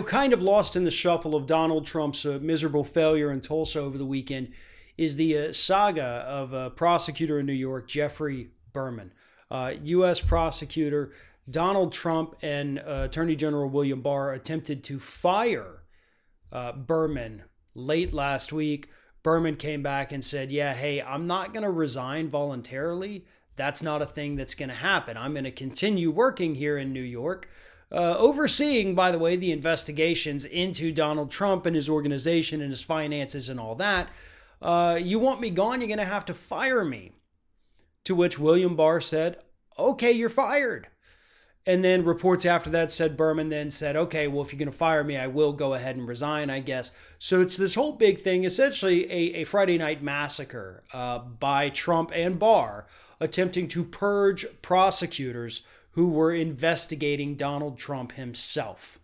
Kind of lost in the shuffle of Donald Trump's miserable failure in Tulsa over the weekend is the saga of a prosecutor in New York, Geoffrey Berman. U.S. prosecutor Donald Trump and Attorney General William Barr attempted to fire Berman late last week. Berman came back and said, yeah, hey, I'm not going to resign voluntarily. That's not a thing that's going to happen. I'm going to continue working here in New York. Overseeing, by the way, the investigations into Donald Trump and his organization and his finances and all that. You want me gone? You're going to have to fire me. To which William Barr said, okay, you're fired. And then reports after that said Berman then said, okay, well, if you're going to fire me, I will go ahead and resign, I guess. So it's this whole big thing, essentially a Friday night massacre by Trump and Barr attempting to purge prosecutors who were investigating Donald Trump himself.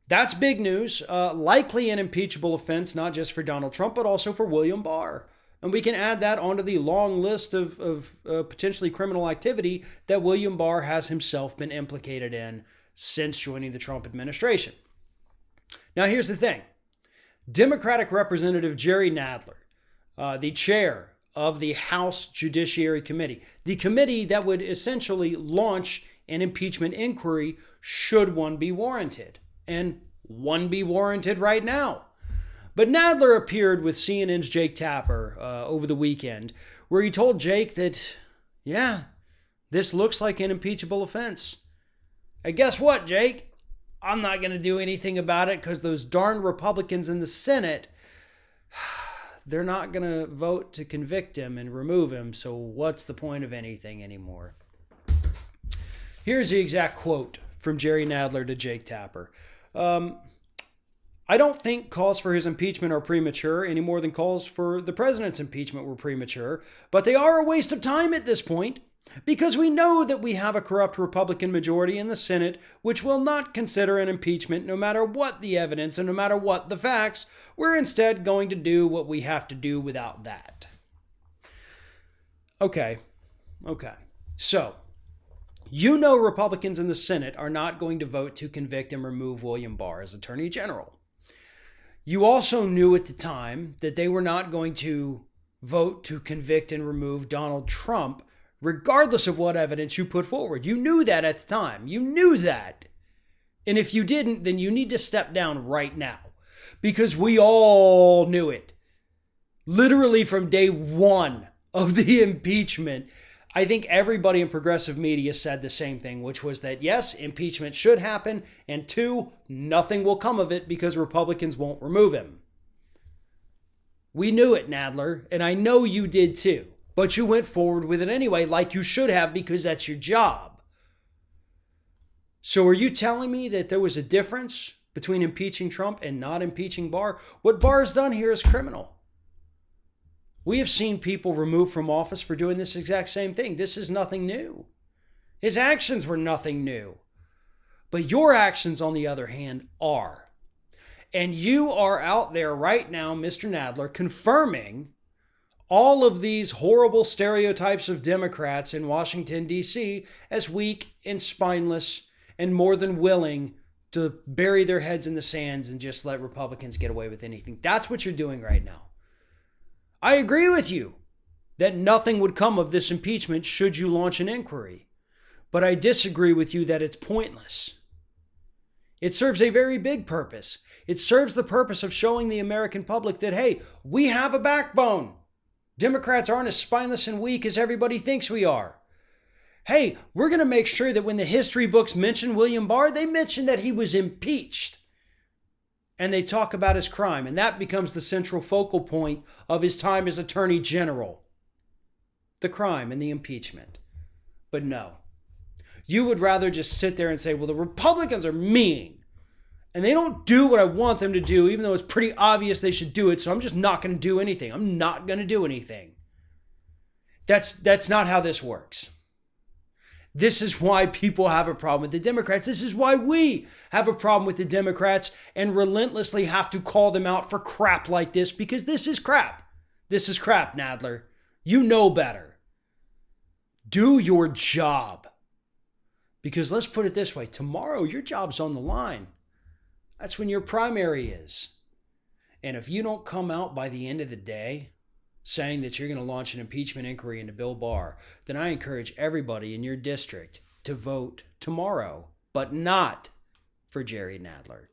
That's big news, likely an impeachable offense, not just for Donald Trump, but also for William Barr. And we can add that onto the long list of potentially criminal activity that William Barr has himself been implicated in since joining the Trump administration. Now, here's the thing. Democratic Representative Jerry Nadler, the chair of the House Judiciary Committee, the committee that would essentially launch an impeachment inquiry should one be warranted. And one be warranted right now. But Nadler appeared with CNN's Jake Tapper over the weekend, where he told Jake that, yeah, this looks like an impeachable offense. And guess what, Jake? I'm not going to do anything about it because those darn Republicans in the Senate, they're not going to vote to convict him and remove him, so what's the point of anything anymore? Here's the exact quote from Jerry Nadler to Jake Tapper. I don't think calls for his impeachment are premature any more than calls for the president's impeachment were premature, but they are a waste of time at this point because we know that we have a corrupt Republican majority in the Senate which will not consider an impeachment no matter what the evidence and no matter what the facts. We're instead going to do what we have to do without that. Okay. So, Republicans in the Senate are not going to vote to convict and remove William Barr as Attorney General. You also knew at the time that they were not going to vote to convict and remove Donald Trump, regardless of what evidence you put forward. You knew that at the time. You knew that. And if you didn't, then you need to step down right now. Because we all knew it. Literally from day one of the impeachment, I think everybody in progressive media said the same thing, which was that, yes, impeachment should happen, and two, nothing will come of it because Republicans won't remove him. We knew it, Nadler, and I know you did too, but you went forward with it anyway, like you should have, because that's your job. So are you telling me that there was a difference between impeaching Trump and not impeaching Barr? What Barr has done here is criminal. We have seen people removed from office for doing this exact same thing. This is nothing new. His actions were nothing new. But your actions, on the other hand, are. And you are out there right now, Mr. Nadler, confirming all of these horrible stereotypes of Democrats in Washington, D.C. as weak and spineless and more than willing to bury their heads in the sands and just let Republicans get away with anything. That's what you're doing right now. I agree with you that nothing would come of this impeachment should you launch an inquiry, but I disagree with you that it's pointless. It serves a very big purpose. It serves the purpose of showing the American public that, hey, we have a backbone. Democrats aren't as spineless and weak as everybody thinks we are. Hey, we're going to make sure that when the history books mention William Barr, they mention that he was impeached. And they talk about his crime, and that becomes the central focal point of his time as Attorney General. The crime and the impeachment. But no. You would rather just sit there and say, well, the Republicans are mean, and they don't do what I want them to do, even though it's pretty obvious they should do it, so I'm just not going to do anything. I'm not going to do anything. That's not how this works. This is why people have a problem with the Democrats. This is why we have a problem with the Democrats and relentlessly have to call them out for crap like this, because this is crap. This is crap, Nadler. You know better. Do your job. Because let's put it this way. Tomorrow, your job's on the line. That's when your primary is. And if you don't come out by the end of the day saying that you're going to launch an impeachment inquiry into Bill Barr, then I encourage everybody in your district to vote tomorrow, but not for Jerry Nadler.